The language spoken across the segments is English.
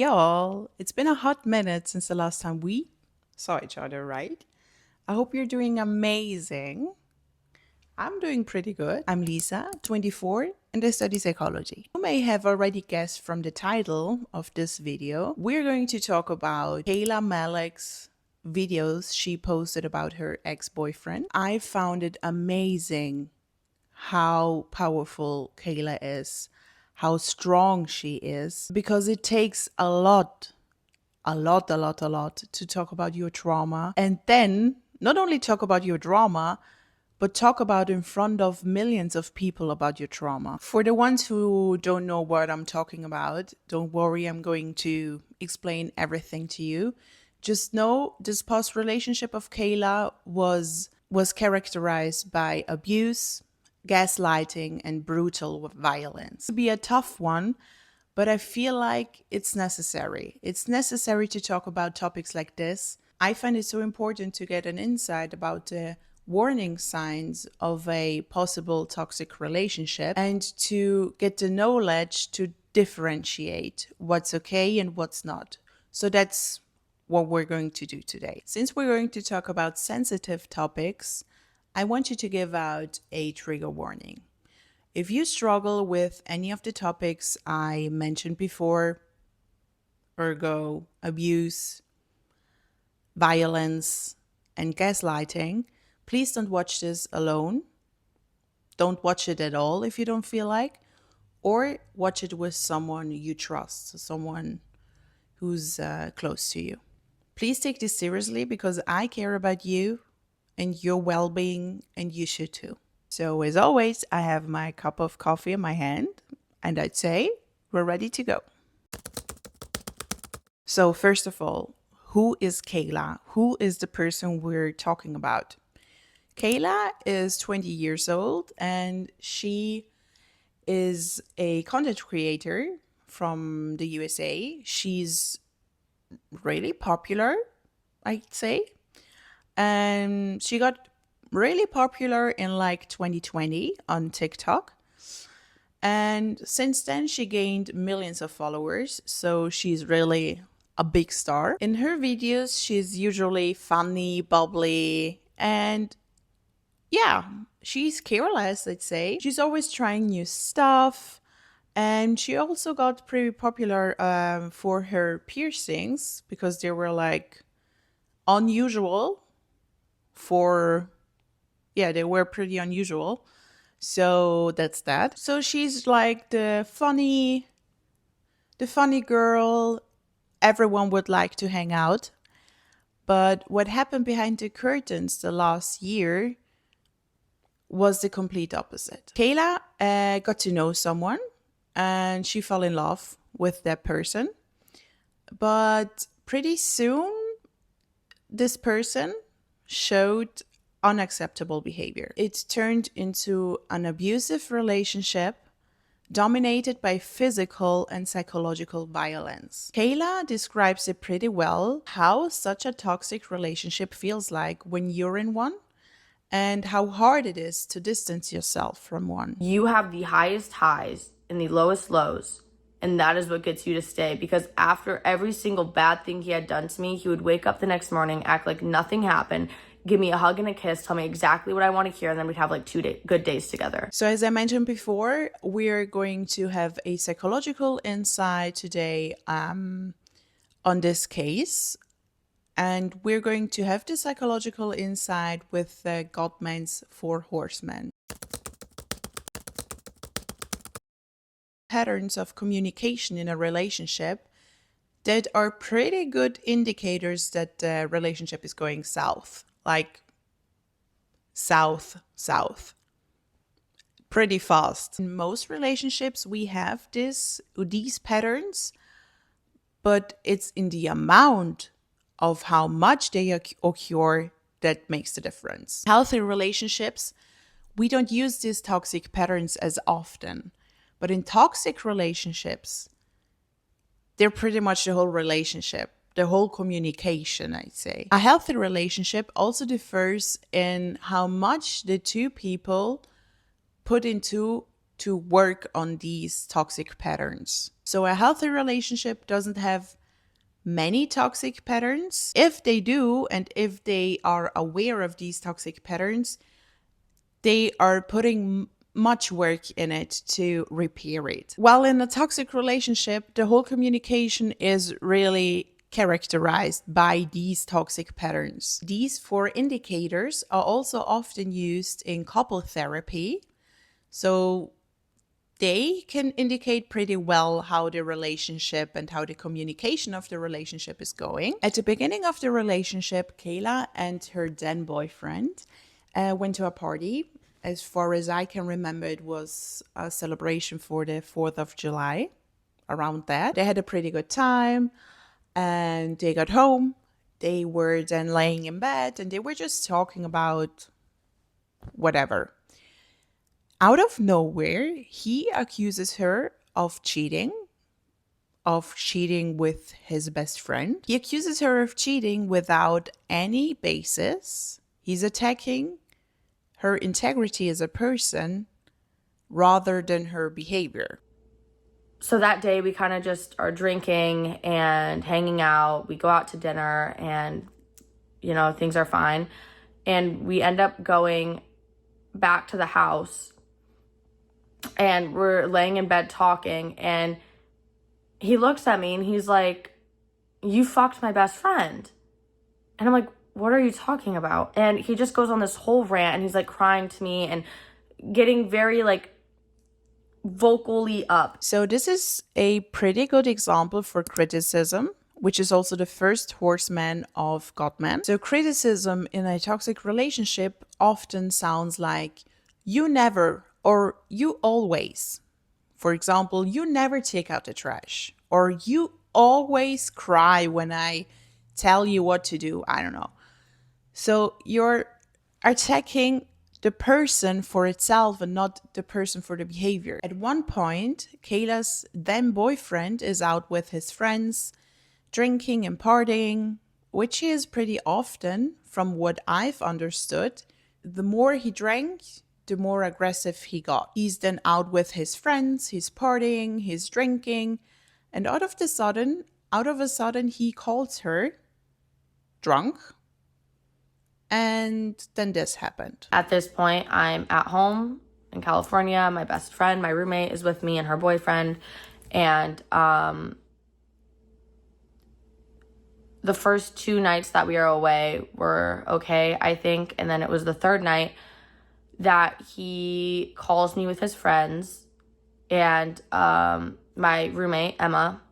Y'all, it's been a hot minute since the last time we saw each other, right? I hope you're doing amazing. I'm doing pretty good. I'm Lisa, 24, and I study psychology. You may have already guessed from the title of this video, we're going to talk about Kayla Malik's videos she posted about her ex-boyfriend. I found it amazing how powerful Kayla is, how strong she is, because it takes a lot to talk about your trauma. And then not only talk about your drama, but talk about in front of millions of people about your trauma. For the ones who don't know what I'm talking about, don't worry, I'm going to explain everything to you. Just know this past relationship of Kayla was characterized by abuse, gaslighting, and brutal violence. It could be a tough one, but I feel like it's necessary. It's necessary to talk about topics like this. I find it so important to get an insight about the warning signs of a possible toxic relationship and to get the knowledge to differentiate what's okay and what's not. So that's what we're going to do today. Since we're going to talk about sensitive topics, I want you to give out a trigger warning. If you struggle with any of the topics I mentioned before, ergo, abuse, violence, and gaslighting, please don't watch this alone. Don't watch it at all if you don't feel like, or watch it with someone you trust, someone who's close to you. Please take this seriously because I care about you and your well being, and you should too. So, as always, I have my cup of coffee in my hand, and I'd say we're ready to go. So, first of all, who is Kayla? Who is the person we're talking about? Kayla is 20 years old, and she is a content creator from the USA. She's really popular, I'd say. And she got really popular in like 2020 on TikTok. And since then, she gained millions of followers. So she's really a big star. In her videos, she's usually funny, bubbly, and yeah, she's careless, I'd say. She's always trying new stuff. And she also got pretty popular for her piercings because they were like unusual for, yeah, they were pretty unusual. So that's that. So she's like the funny girl everyone would like to hang out. But what happened behind the curtains the last year was the complete opposite. Kayla got to know someone and she fell in love with that person. But pretty soon, this person showed unacceptable behavior. It turned into an abusive relationship dominated by physical and psychological violence. Kayla describes it pretty well how such a toxic relationship feels like when you're in one and how hard it is to distance yourself from one. You have the highest highs and the lowest lows. And that is what gets you to stay. Because after every single bad thing he had done to me, he would wake up the next morning, act like nothing happened, give me a hug and a kiss, tell me exactly what I want to hear, and then we'd have like good days together. So, as I mentioned before, we're going to have a psychological insight today on this case. And we're going to have the psychological insight with Gottman's Four Horsemen. Patterns of communication in a relationship that are pretty good indicators that the relationship is going south, like south, pretty fast. In most relationships, we have these patterns, but it's in the amount of how much they occur that makes the difference. Healthy relationships, we don't use these toxic patterns as often, but in toxic relationships, they're pretty much the whole relationship, the whole communication, I'd say. A healthy relationship also differs in how much the two people put into to work on these toxic patterns. So a healthy relationship doesn't have many toxic patterns. If they do, and if they are aware of these toxic patterns, they are putting much work in it to repair it. While in a toxic relationship, the whole communication is really characterized by these toxic patterns. These four indicators are also often used in couple therapy. So they can indicate pretty well how the relationship and how the communication of the relationship is going. At the beginning of the relationship, Kayla and her then boyfriend went to a party. As far as I can remember, it was a celebration for the 4th of July, around that. They had a pretty good time and they got home. They were then laying in bed and they were just talking about whatever. Out of nowhere, he accuses her of cheating with his best friend. He accuses her of cheating without any basis. He's attacking her integrity as a person rather than her behavior. So that day we kind of just are drinking and hanging out. We go out to dinner and, you know, things are fine. And we end up going back to the house and we're laying in bed talking, and he looks at me and he's like, "You fucked my best friend." And I'm like, "What are you talking about?" And he just goes on this whole rant and he's like crying to me and getting very like vocally up. So this is a pretty good example for criticism, which is also the first horseman of Gottman. So criticism in a toxic relationship often sounds like, "You never," or "you always." For example, "You never take out the trash," or "You always cry when I tell you what to do." I don't know. So you're attacking the person for itself and not the person for the behavior. At one point, Kayla's then boyfriend is out with his friends, drinking and partying, which is pretty often, from what I've understood. The more he drank, the more aggressive he got. He's then out with his friends, he's partying, he's drinking, and out of a sudden, he calls her drunk. And then this happened. At this point, I'm at home in California. My best friend, my roommate, is with me and her boyfriend. And the first 2 nights that we were away were okay, I think. And then it was the third night that he calls me with his friends. And my roommate, Emma,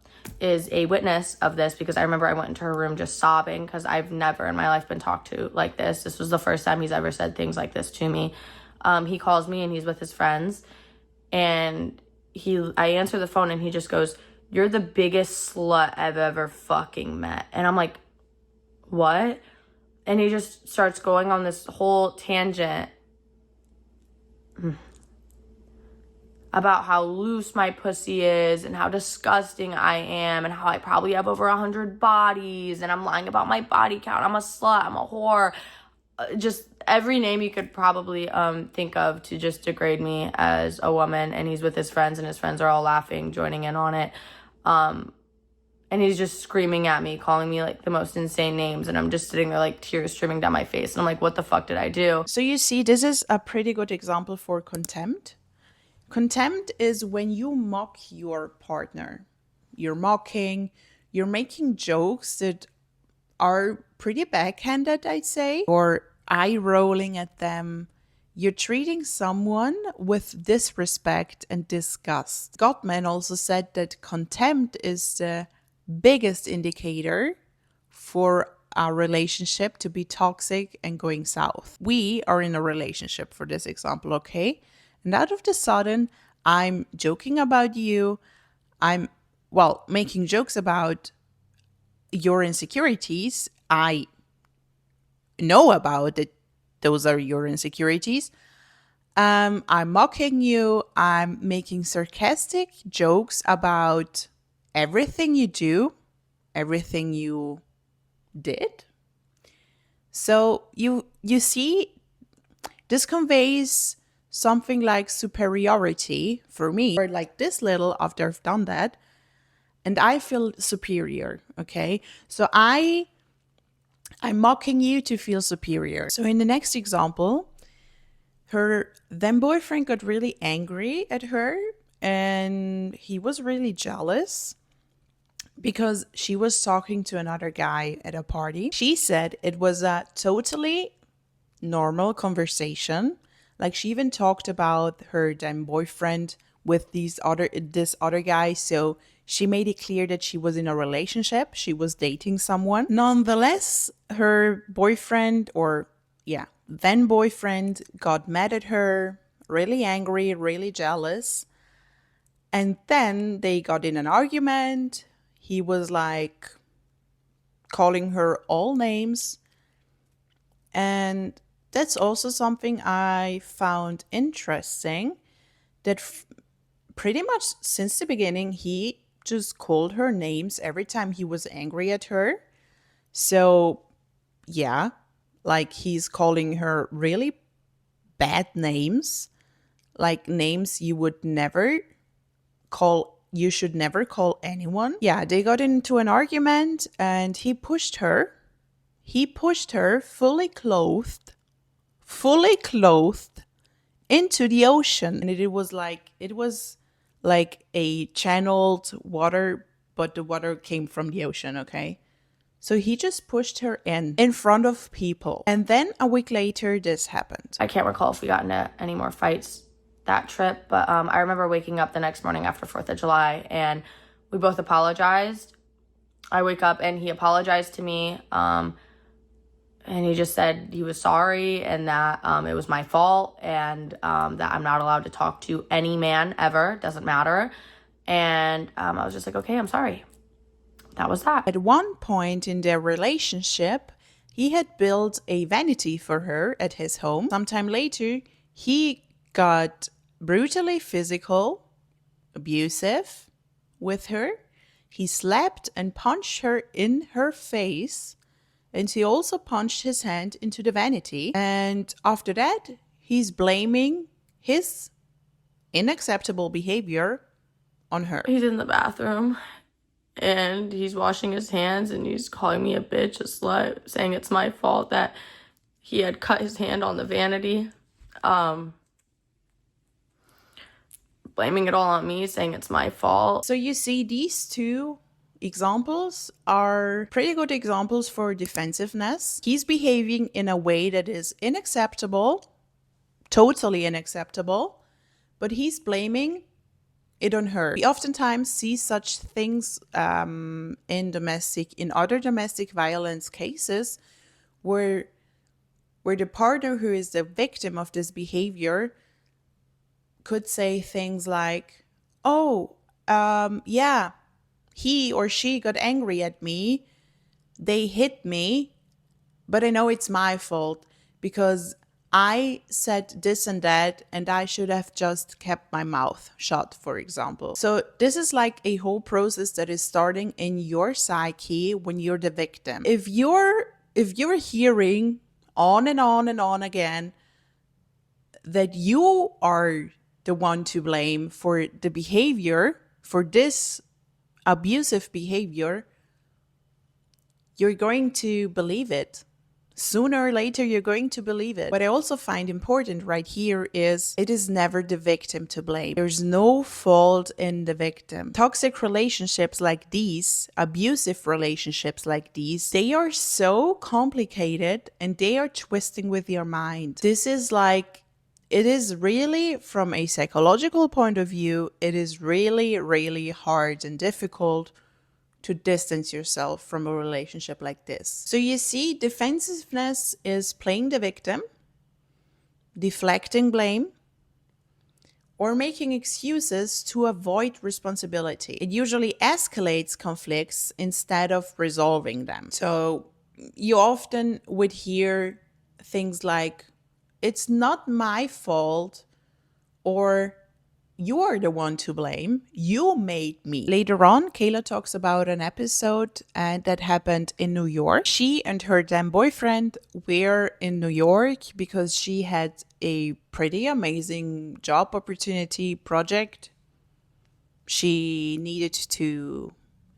is a witness of this, because I remember I went into her room just sobbing because I've never in my life been talked to like this. This was the first time he's ever said things like this to me. He calls me and he's with his friends, and I answer the phone and he just goes, "You're the biggest slut I've ever fucking met." And I'm like, "What?" And he just starts going on this whole tangent about how loose my pussy is and how disgusting I am and how I probably have over 100 bodies and I'm lying about my body count. I'm a slut. I'm a whore. Just every name you could probably think of to just degrade me as a woman. And he's with his friends and his friends are all laughing, joining in on it. And he's just screaming at me, calling me like the most insane names. And I'm just sitting there like tears streaming down my face. And I'm like, what the fuck did I do? So you see, this is a pretty good example for contempt. Contempt is when you mock your partner. You're mocking, you're making jokes that are pretty backhanded, I'd say, or eye rolling at them. You're treating someone with disrespect and disgust. Gottman also said that contempt is the biggest indicator for our relationship to be toxic and going south. We are in a relationship, for this example, okay? And out of the sudden, I'm joking about you. I'm, making jokes about your insecurities. I know about it. Those are your insecurities. I'm mocking you. I'm making sarcastic jokes about everything you do, everything you did. So you see, this conveys something like superiority for me, or like this little after I've done that, and I feel superior. Okay. So I'm mocking you to feel superior. So in the next example, her then boyfriend got really angry at her and he was really jealous because she was talking to another guy at a party. She said it was a totally normal conversation. Like she even talked about her then boyfriend with this other guy. So she made it clear that she was in a relationship. She was dating someone. Nonetheless, her boyfriend, or yeah, then boyfriend, got mad at her, really angry, really jealous. And then they got in an argument. He was like calling her all names. And that's also something I found interesting, that pretty much since the beginning, he just called her names every time he was angry at her. So, yeah, like he's calling her really bad names, like names you should never call anyone. Yeah, they got into an argument and he pushed her. He pushed her fully clothed into the ocean. And it was like a channeled water, but the water came from the ocean, okay? So he just pushed her in front of people. And then a week later, this happened. I can't recall if we got into any more fights that trip, but I remember waking up the next morning after 4th of July and we both apologized. I wake up and he apologized to me, and he just said he was sorry and that it was my fault, and that I'm not allowed to talk to any man ever, doesn't matter. And I was just like, okay, I'm sorry. That was that. At one point in their relationship, he had built a vanity for her at his home. Sometime later, he got brutally physical, abusive with her. He slapped and punched her in her face, and he also punched his hand into the vanity. And after that, he's blaming his unacceptable behavior on her. He's in the bathroom and he's washing his hands and he's calling me a bitch, a slut, saying it's my fault that he had cut his hand on the vanity. Blaming it all on me, saying it's my fault. So you see, these two examples are pretty good examples for defensiveness. He's behaving in a way that is unacceptable, totally unacceptable, but he's blaming it on her. We oftentimes see such things in other domestic violence cases where the partner who is the victim of this behavior could say things like, oh, yeah, he or she got angry at me, they hit me, but I know it's my fault because I said this and that and I should have just kept my mouth shut, for example. So this is like a whole process that is starting in your psyche when you're the victim. If you're hearing on and on and on again that you are the one to blame for the behavior, for this abusive behavior, you're going to believe it. Sooner or later, you're going to believe it. What I also find important right here is it is never the victim to blame. There's no fault in the victim. Toxic relationships like these, abusive relationships like these, they are so complicated and they are twisting with your mind. It is really, from a psychological point of view, it is really, really hard and difficult to distance yourself from a relationship like this. So you see, defensiveness is playing the victim, deflecting blame, or making excuses to avoid responsibility. It usually escalates conflicts instead of resolving them. So you often would hear things like, it's not my fault, or You are the one to blame. You made me. Later on, Kayla talks about an episode that happened in New York. She and her then boyfriend were in New York because she had a pretty amazing job opportunity project she needed to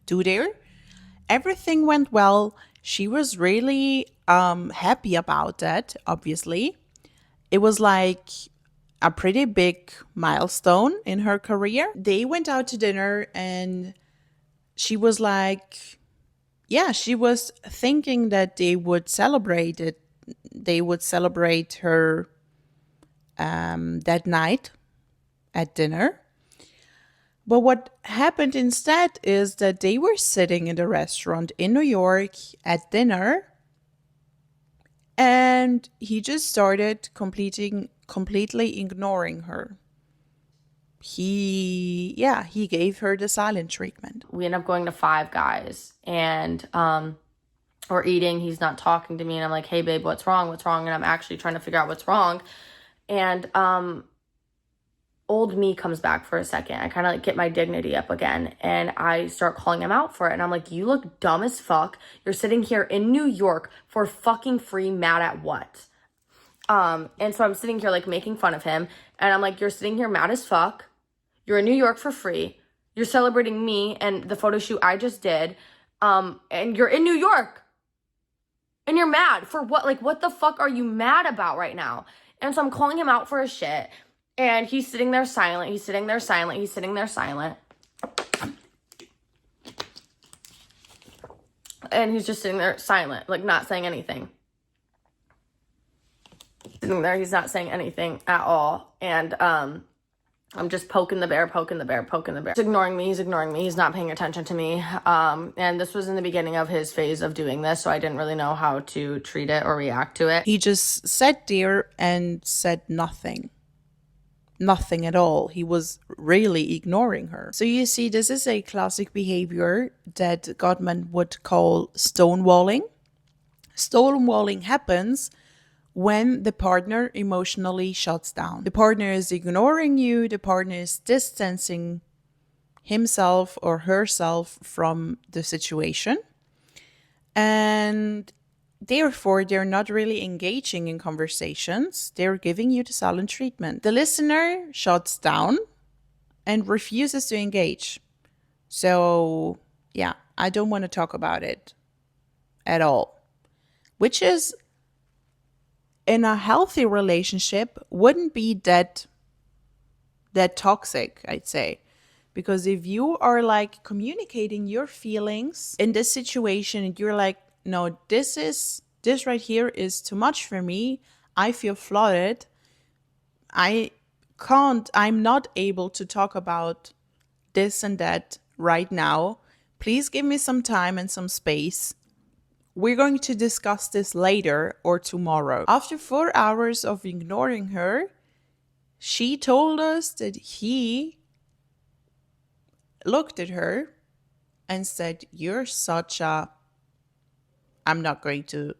do there. Everything went well. She was really happy about that, obviously. It was like a pretty big milestone in her career. They went out to dinner and she was like, yeah, she was thinking that they would celebrate it. They would celebrate her that night at dinner. But what happened instead is that they were sitting in the restaurant in New York at dinner and he just started completely ignoring her. He gave her the silent treatment. We end up going to Five Guys and we're eating. He's not talking to me, and I'm like, hey babe, what's wrong? And I'm actually trying to figure out what's wrong. And old me comes back for a second. I kind of like get my dignity up again and I start calling him out for it. And I'm like, you look dumb as fuck. You're sitting here in New York for fucking free, mad at what? And so I'm sitting here like making fun of him and I'm like, you're sitting here mad as fuck. You're in New York for free. You're celebrating me and the photo shoot I just did. And you're in New York and you're mad for what? Like, what the fuck are you mad about right now? And so I'm calling him out for his shit. And he's sitting there silent. He's sitting there silent. He's sitting there silent. And he's just sitting there silent, like not saying anything. Sitting there, he's not saying anything at all. And I'm just poking the bear. He's ignoring me. He's not paying attention to me. And this was in the beginning of his phase of doing this, so I didn't really know how to treat it or react to it. He just sat there and said nothing. Nothing at all. He was really ignoring her. So you see, this is a classic behavior that Gottman would call stonewalling. Stonewalling happens when the partner emotionally shuts down. The partner is ignoring you, the partner is distancing himself or herself from the situation. And therefore, they're not really engaging in conversations. They're giving you the silent treatment. The listener shuts down and refuses to engage. So, yeah, I don't want to talk about it at all. Which is, in a healthy relationship, wouldn't be that toxic, I'd say. Because if you are like communicating your feelings in this situation and you're like, no, this right here is too much for me. I feel flooded. I'm not able to talk about this and that right now. Please give me some time and some space. We're going to discuss this later or tomorrow. After 4 hours of ignoring her, she told us that he looked at her and said, you're such a... I'm not going to...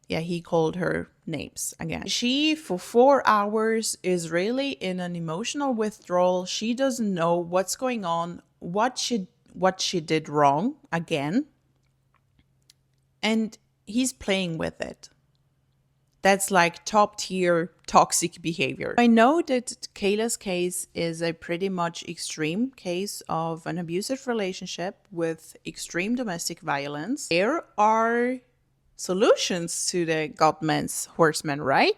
he called her names again. She, for 4 hours, is really in an emotional withdrawal. She doesn't know what's going on, what she did wrong again. And he's playing with it. That's like top tier toxic behavior. I know that Kayla's case is a pretty much extreme case of an abusive relationship with extreme domestic violence. There are solutions to the Gottman's horsemen, right?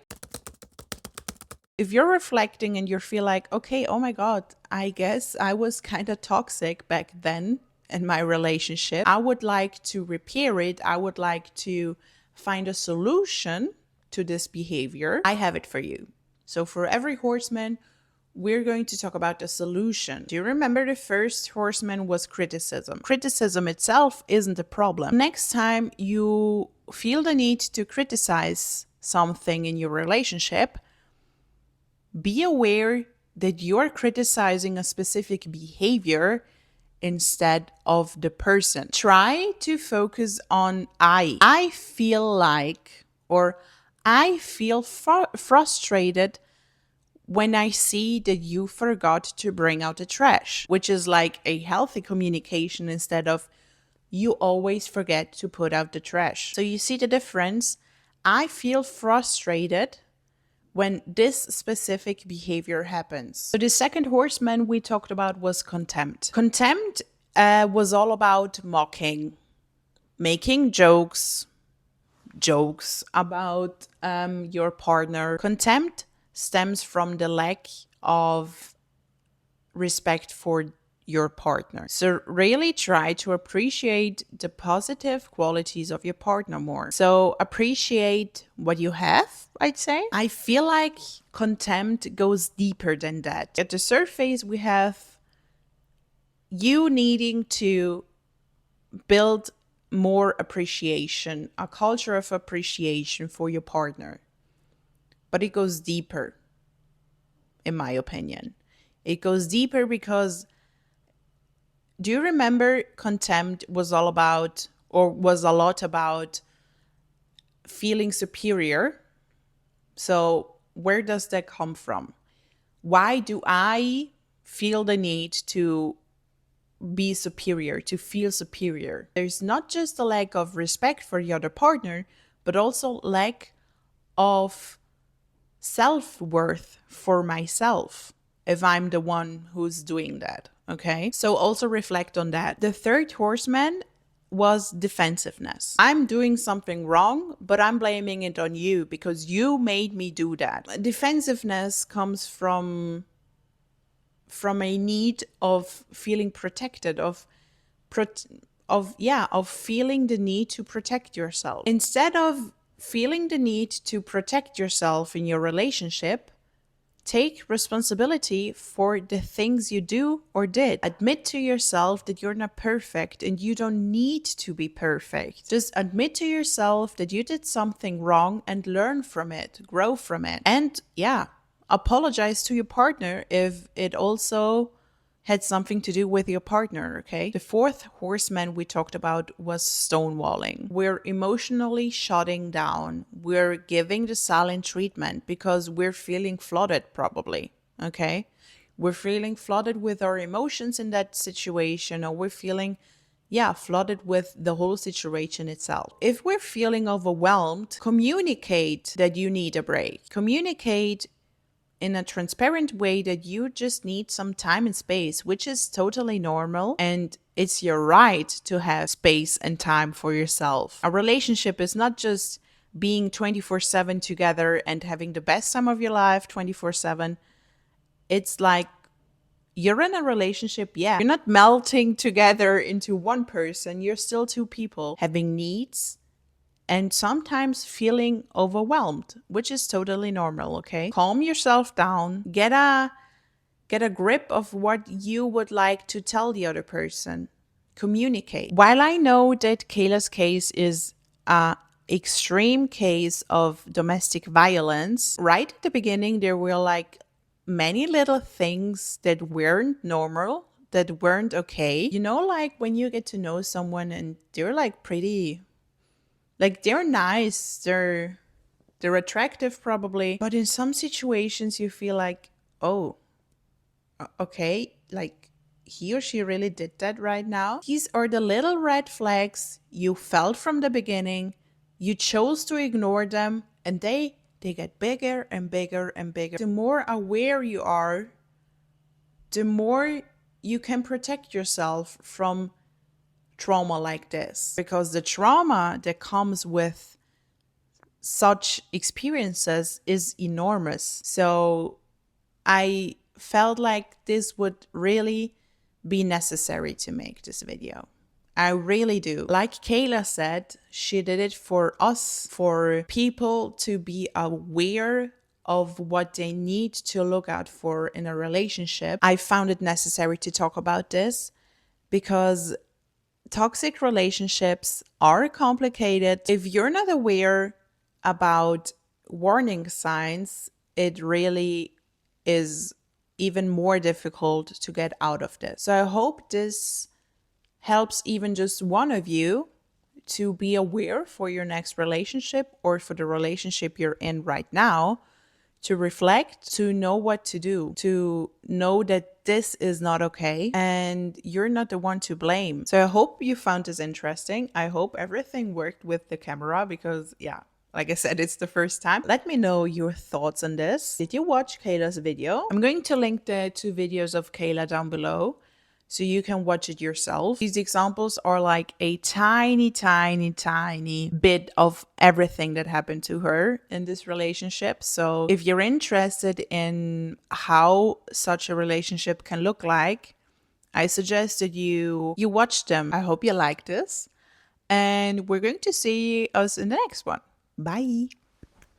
If you're reflecting and you feel like, okay, oh my God, I guess I was kind of toxic back then in my relationship. I would like to repair it. I would like to find a solution to this behavior. I have it for you. So for every horseman, we're going to talk about the solution. Do you remember the first horseman was criticism? Criticism itself isn't a problem. Next time you feel the need to criticize something in your relationship, be aware that you're criticizing a specific behavior instead of the person. Try to focus on I feel like, or I feel frustrated when I see that you forgot to bring out the trash, which is like a healthy communication instead of you always forget to put out the trash. So you see the difference? I feel frustrated when this specific behavior happens. So the second horseman we talked about was contempt. Contempt was all about mocking, making jokes about your partner. Contempt stems from the lack of respect for your partner. So really try to appreciate the positive qualities of your partner more. So appreciate what you have, I'd say. I feel like contempt goes deeper than that. At the surface, we have you needing to build more appreciation, a culture of appreciation for your partner. But it goes deeper, in my opinion. It goes deeper because do you remember contempt was all about, or was a lot about, feeling superior? So where does that come from? Why do I feel the need to be superior, to feel superior? There's not just a lack of respect for the other partner, but also lack of self-worth for myself if I'm the one who's doing that. Okay, so also reflect on that. The third horseman was defensiveness. I'm doing something wrong, but I'm blaming it on you because you made me do that. Defensiveness comes from a need of feeling protected, of feeling the need to protect yourself. Instead of feeling the need to protect yourself in your relationship, take responsibility for the things you do or did. Admit to yourself that you're not perfect and you don't need to be perfect. Just admit to yourself that you did something wrong and learn from it, grow from it. And apologize to your partner if it also had something to do with your partner, okay? The fourth horseman we talked about was stonewalling. We're emotionally shutting down. We're giving the silent treatment because we're feeling flooded, probably, okay? We're feeling flooded with our emotions in that situation, or we're feeling, flooded with the whole situation itself. If we're feeling overwhelmed, communicate that you need a break. Communicate in a transparent way that you just need some time and space, which is totally normal. And it's your right to have space and time for yourself. A relationship is not just being 24/7 together and having the best time of your life 24/7. It's like you're in a relationship, You're not melting together into one person. You're still two people having needs and sometimes feeling overwhelmed, which is totally normal, okay? Calm yourself down, get a grip of what you would like to tell the other person. Communicate. While I know that Kayla's case is a extreme case of domestic violence, right at the beginning there were like many little things that weren't normal, that weren't okay. You know, like when you get to know someone and they're like pretty, like they're nice, they're attractive probably, but in some situations you feel like, oh, okay, like he or she really did that right now. These are the little red flags you felt from the beginning. You chose to ignore them and they get bigger and bigger and bigger. The more aware you are, the more you can protect yourself from trauma like this, because the trauma that comes with such experiences is enormous. So I felt like this would really be necessary to make this video. I really do. Like Kayla said, she did it for us, for people to be aware of what they need to look out for in a relationship. I found it necessary to talk about this because toxic relationships are complicated. If you're not aware about warning signs, it really is even more difficult to get out of this. So I hope this helps even just one of you to be aware for your next relationship or for the relationship you're in right now, to reflect, to know what to do, to know that this is not okay and you're not the one to blame. So I hope you found this interesting. I hope everything worked with the camera because, yeah, like I said, it's the first time. Let me know your thoughts on this. Did you watch Kayla's video? I'm going to link the 2 videos of Kayla down below so you can watch it yourself. These examples are like a tiny, tiny, tiny bit of everything that happened to her in this relationship. So if you're interested in how such a relationship can look like, I suggest that you watch them. I hope you like this. And we're going to see us in the next one. Bye.